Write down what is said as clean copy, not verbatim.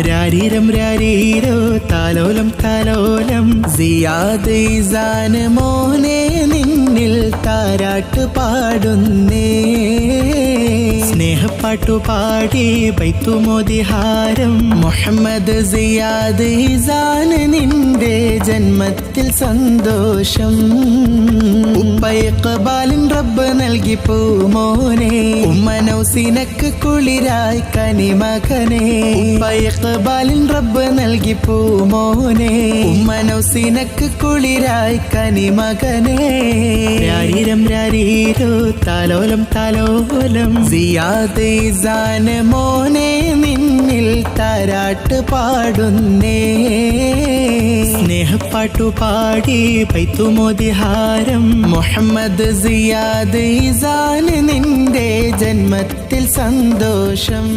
രാരീരം രാരീരോ താലോലം താലോലം സിയാദ് ഇസാന് മോനെ നിന്നിൽ താരാട്ട് പാടുന്നേ സ്നേഹപ്പാട്ടു പാടി ബൈത്തുമോദിഹാരം മുഹമ്മദ് സിയാദ് ഇസാന് നിന്റെ ജന്മത്തിൽ സന്തോഷം ഉപ്പ ഇഖ്ബാലിൻ റബ്ബ് നൽകി പൂമോനെ ഉമ്മ നൗസിനക്ക് കുളിരായി കനിമകനെ ഉപ്പ ഇഖ്ബാലിൻ റബ്ബ് നൽകി പൂമോനെ ഉമ്മ നൗസിനക്ക് കുളിരായി കനിമകനെ രാരീരം രാരീരോ താലോലം താലോലം സിയാദ് ഇസാന് മോനെ നിന്നിൽ താരാട്ട് പാടുന്നേ സ്നേഹപ്പാട്ടു പാടി ബൈത്തുമോദിഹാരം മുഹമ്മദ് സിയാദ് ഇസാന് നിന്റെ ജന്മത്തിൽ സന്തോഷം.